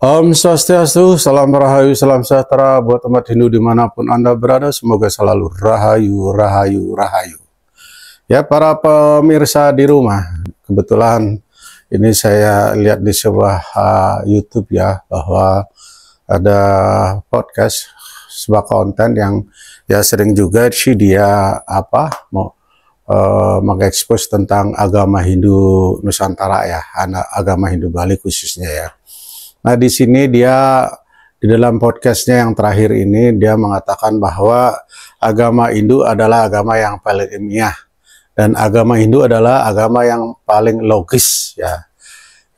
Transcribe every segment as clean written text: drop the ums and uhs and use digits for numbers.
Om Swastiastu, salam rahayu, salam sejahtera buat umat Hindu dimanapun Anda berada. Semoga selalu rahayu, rahayu, rahayu. Ya, para pemirsa di rumah, kebetulan ini saya lihat di sebuah YouTube ya, bahwa ada podcast, sebuah konten yang ya sering juga sih dia mengekspos tentang agama Hindu Nusantara ya, agama Hindu Bali khususnya ya. Nah, di sini dia di dalam podcastnya yang terakhir ini dia mengatakan bahwa agama Hindu adalah agama yang paling ilmiah dan agama Hindu adalah agama yang paling logis ya.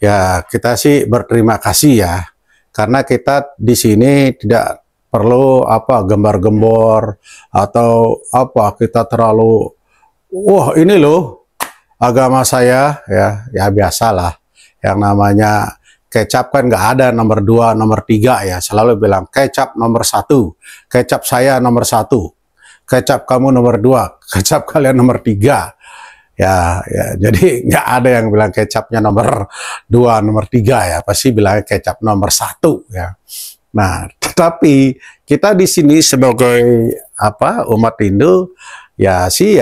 Ya, kita sih berterima kasih ya, karena kita di sini tidak perlu gembar-gembor atau kita terlalu wah ini loh agama saya ya biasalah yang namanya kecap kan nggak ada nomor 2, nomor 3 ya, selalu bilang kecap nomor 1, kecap saya nomor 1, kecap kamu nomor 2, kecap kalian nomor 3 ya, jadi nggak ada yang bilang kecapnya nomor 2, nomor 3 ya, pasti bilangnya kecap nomor 1 ya. Nah, tetapi kita di sini sebagai umat Hindu ya sih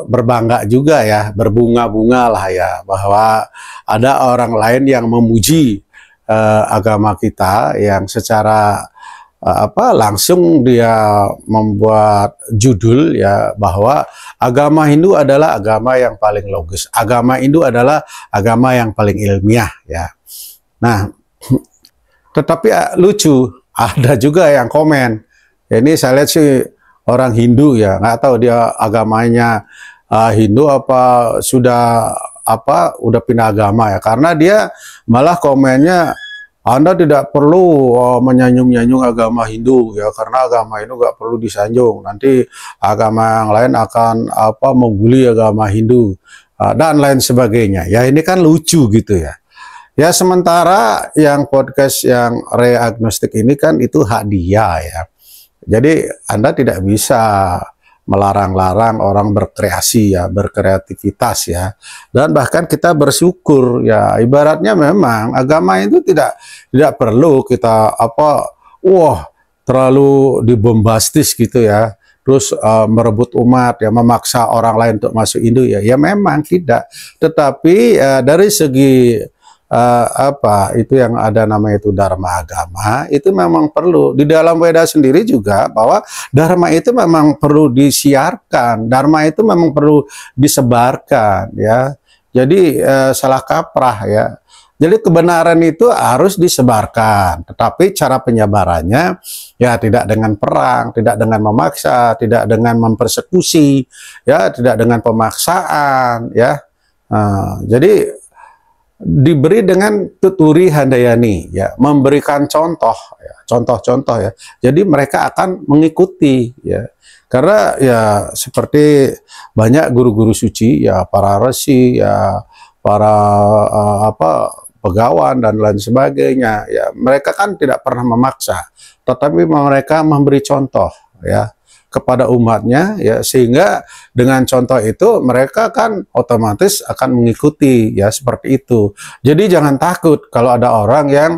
berbangga juga ya, berbunga-bunga lah ya, bahwa ada orang lain yang memuji agama kita, yang secara langsung dia membuat judul ya, bahwa agama Hindu adalah agama yang paling logis, agama Hindu adalah agama yang paling ilmiah ya. Nah, tetapi lucu, ada juga yang komen, ya, ini saya lihat sih orang Hindu ya, nggak tahu dia agamanya Hindu apa sudah udah pindah agama ya, karena dia malah komennya Anda tidak perlu menyanjung-nyanjung agama Hindu ya, karena agama Hindu nggak perlu disanjung, nanti agama yang lain akan membuli agama Hindu dan lain sebagainya ya. Ini kan lucu gitu ya. Ya, sementara yang podcast yang re-agnostik ini kan itu hak dia ya. Jadi Anda tidak bisa melarang-larang orang berkreasi ya, berkreativitas ya. Dan bahkan kita bersyukur ya, ibaratnya memang agama itu tidak perlu kita terlalu dibombastis gitu ya. Terus merebut umat ya, memaksa orang lain untuk masuk Hindu ya. Ya memang tidak. Tetapi dari segi itu yang ada namanya itu dharma agama, itu memang perlu di dalam Weda sendiri juga, bahwa dharma itu memang perlu disiarkan, dharma itu memang perlu disebarkan ya. Jadi salah kaprah ya. Jadi kebenaran itu harus disebarkan, tetapi cara penyebarannya ya tidak dengan perang, tidak dengan memaksa, tidak dengan mempersekusi ya, tidak dengan pemaksaan ya. Jadi diberi dengan tuturi handayani ya, memberikan contoh ya, contoh-contoh ya, jadi mereka akan mengikuti ya, karena ya seperti banyak guru-guru suci ya, para resi ya, para pegawan dan lain sebagainya ya, mereka kan tidak pernah memaksa, tetapi mereka memberi contoh ya kepada umatnya ya, sehingga dengan contoh itu mereka kan otomatis akan mengikuti ya, seperti itu. Jadi jangan takut kalau ada orang yang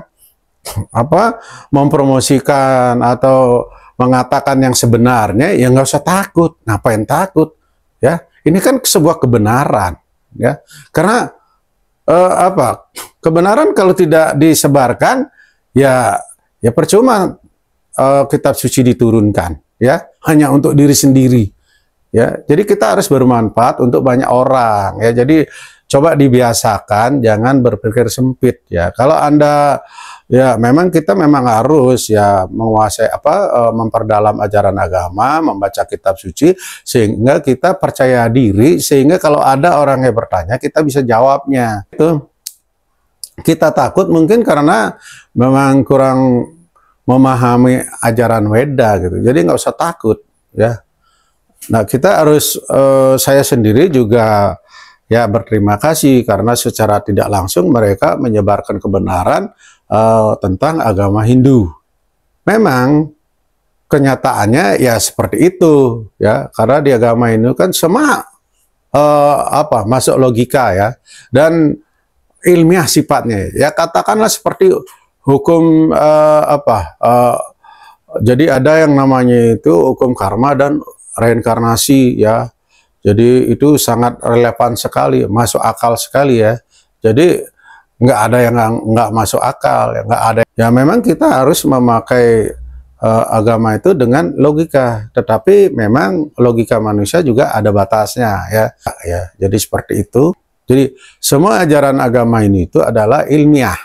mempromosikan atau mengatakan yang sebenarnya, ya nggak usah takut. Ngapain takut ya? Ini kan sebuah kebenaran ya. Karena kebenaran kalau tidak disebarkan ya percuma kitab suci diturunkan ya, hanya untuk diri sendiri ya. Jadi kita harus bermanfaat untuk banyak orang ya. Jadi coba dibiasakan, jangan berpikir sempit ya. Kalau Anda ya memang kita memang harus ya menguasai memperdalam ajaran agama, membaca kitab suci, sehingga kita percaya diri, sehingga kalau ada orang yang bertanya kita bisa jawabnya. Itu kita takut mungkin karena memang kurang memahami ajaran Weda gitu, jadi nggak usah takut ya. Nah, kita harus saya sendiri juga ya berterima kasih, karena secara tidak langsung mereka menyebarkan kebenaran tentang agama Hindu. Memang kenyataannya ya seperti itu ya, karena di agama Hindu kan semua masuk logika ya, dan ilmiah sifatnya. Ya katakanlah seperti hukum jadi ada yang namanya itu hukum karma dan reinkarnasi ya. Jadi itu sangat relevan sekali, masuk akal sekali ya. Jadi nggak ada yang nggak masuk akal, ya nggak ada. Ya memang kita harus memakai agama itu dengan logika, tetapi memang logika manusia juga ada batasnya ya. Ya, jadi seperti itu. Jadi semua ajaran agama ini itu adalah ilmiah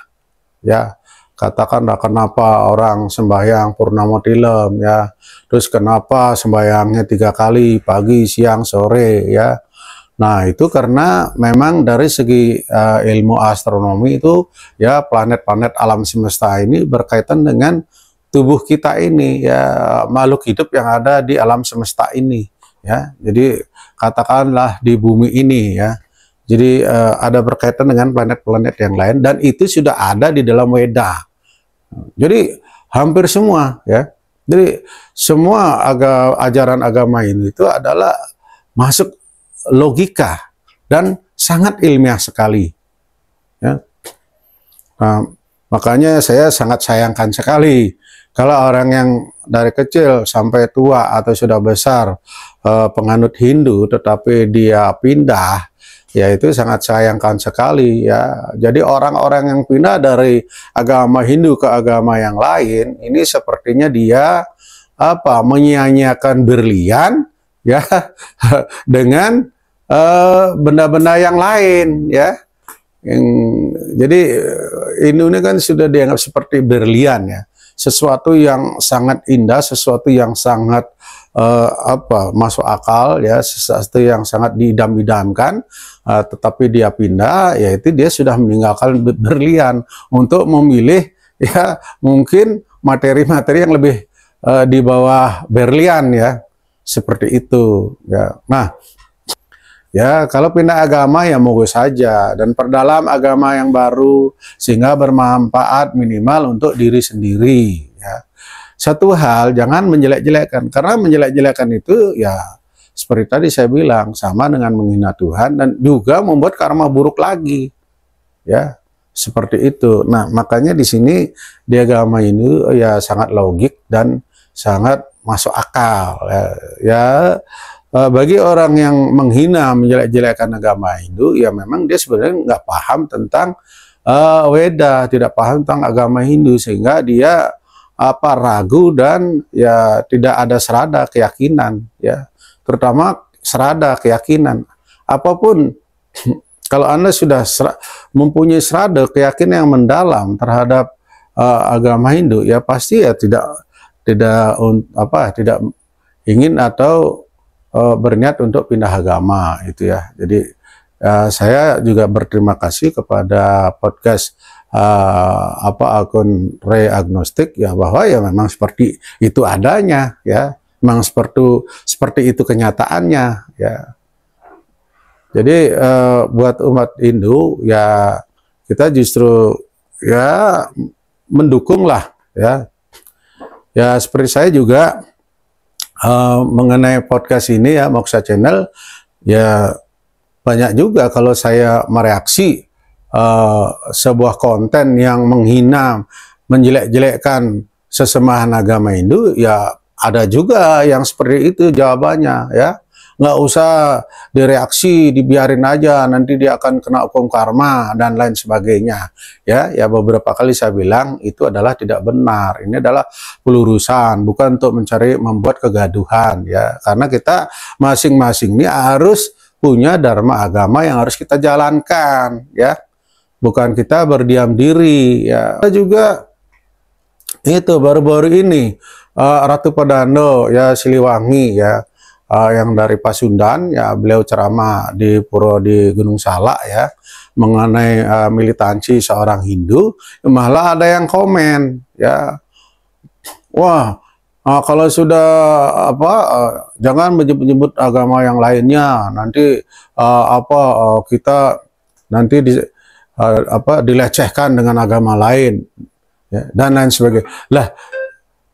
ya. Katakanlah kenapa orang sembahyang purnama tilem ya, terus kenapa sembahyangnya 3 kali pagi, siang, sore ya. Nah itu karena memang dari segi ilmu astronomi itu ya, planet-planet alam semesta ini berkaitan dengan tubuh kita ini ya, makhluk hidup yang ada di alam semesta ini ya. Jadi katakanlah di bumi ini ya. Jadi ada berkaitan dengan planet-planet yang lain, dan itu sudah ada di dalam Weda. Jadi hampir semua ya. Jadi semua ajaran agama ini itu adalah masuk logika dan sangat ilmiah sekali. Ya. Nah, makanya saya sangat sayangkan sekali kalau orang yang dari kecil sampai tua atau sudah besar penganut Hindu tetapi dia pindah, ya itu sangat sayangkan sekali ya. Jadi orang-orang yang pindah dari agama Hindu ke agama yang lain ini sepertinya dia menyia-nyiakan berlian ya dengan benda-benda yang lain ya. Jadi ini kan sudah dianggap seperti berlian ya, sesuatu yang sangat indah, sesuatu yang sangat masuk akal ya, sesuatu yang sangat diidam-idamkan, tetapi dia pindah, yaitu dia sudah meninggalkan berlian untuk memilih ya mungkin materi-materi yang lebih di bawah berlian ya, seperti itu ya. Nah ya kalau pindah agama ya monggo saja, dan perdalam agama yang baru sehingga bermanfaat minimal untuk diri sendiri ya. Satu hal, jangan menjelek-jelekkan, karena menjelek-jelekkan itu ya seperti tadi saya bilang sama dengan menghina Tuhan dan juga membuat karma buruk lagi ya, seperti itu. Nah makanya di sini di agama ini ya sangat logik dan sangat masuk akal ya. Bagi orang yang menghina menjelek-jelekkan agama Hindu ya memang dia sebenarnya nggak paham tentang Weda, tidak paham tentang agama Hindu, sehingga dia ragu dan ya tidak ada serada keyakinan ya, terutama serada keyakinan apapun. Kalau Anda sudah mempunyai serada keyakinan yang mendalam terhadap agama Hindu ya pasti ya tidak ingin atau berniat untuk pindah agama itu ya. Jadi saya juga berterima kasih kepada podcast akun Ray Agnostik ya, bahwa ya memang seperti itu adanya ya, memang seperti itu kenyataannya ya. Jadi buat umat Hindu ya kita justru ya mendukung lah ya. Ya seperti saya juga mengenai podcast ini ya, Moksha Channel ya, banyak juga kalau saya mereaksi sebuah konten yang menghina, menjelek-jelekkan sesembahan agama Hindu, ya ada juga yang seperti itu jawabannya ya. Nggak usah direaksi, dibiarin aja, nanti dia akan kena hukum karma dan lain sebagainya ya. Ya beberapa kali saya bilang itu adalah tidak benar. Ini adalah pelurusan, bukan untuk membuat kegaduhan ya, karena kita masing-masing ini harus punya dharma agama yang harus kita jalankan ya, bukan kita berdiam diri ya. Juga itu baru-baru ini Ratu Padano ya Siliwangi ya, yang dari Pasundan ya, beliau ceramah di Gunung Salak ya mengenai militansi seorang Hindu, malah ada yang komen ya, wah kalau sudah jangan menyebut agama yang lainnya, nanti kita nanti dilecehkan dengan agama lain ya, dan lain sebagainya. Lah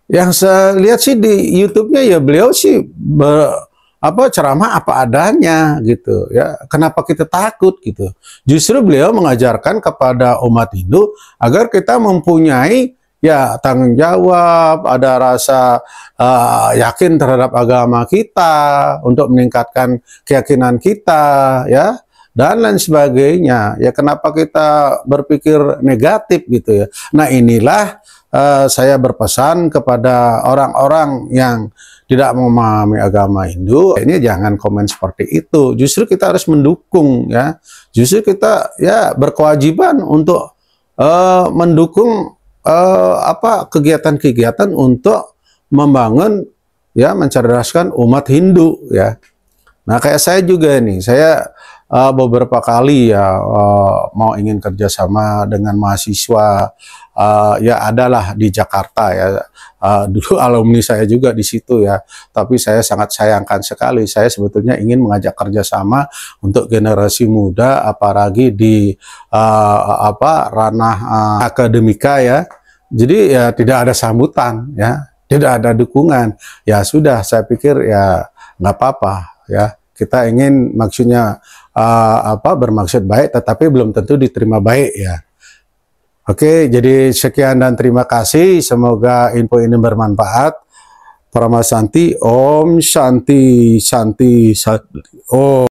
yang saya lihat sih di YouTube-nya ya beliau sih ceramah apa adanya gitu ya. Kenapa kita takut gitu? Justru beliau mengajarkan kepada umat Hindu agar kita mempunyai ya tanggung jawab, ada rasa yakin terhadap agama kita untuk meningkatkan keyakinan kita ya, dan lain sebagainya. Ya kenapa kita berpikir negatif gitu ya. Nah inilah saya berpesan kepada orang-orang yang tidak memahami agama Hindu, ini jangan komen seperti itu. Justru kita harus mendukung ya. Justru kita ya berkewajiban untuk mendukung kegiatan-kegiatan untuk membangun ya, mencerdaskan umat Hindu ya. Nah kayak saya juga nih, saya beberapa kali ya mau ingin kerjasama dengan mahasiswa ya adalah di Jakarta ya. Dulu alumni saya juga di situ ya, tapi saya sangat sayangkan sekali, saya sebetulnya ingin mengajak kerjasama untuk generasi muda, apalagi di ranah akademika ya. Jadi ya tidak ada sambutan ya, tidak ada dukungan. Ya sudah, saya pikir ya nggak apa-apa ya. Kita ingin maksudnya bermaksud baik, tetapi belum tentu diterima baik ya. Oke, jadi sekian dan terima kasih. Semoga info ini bermanfaat. Paramasanti, Om Shanti, Shanti, Shanti. Om.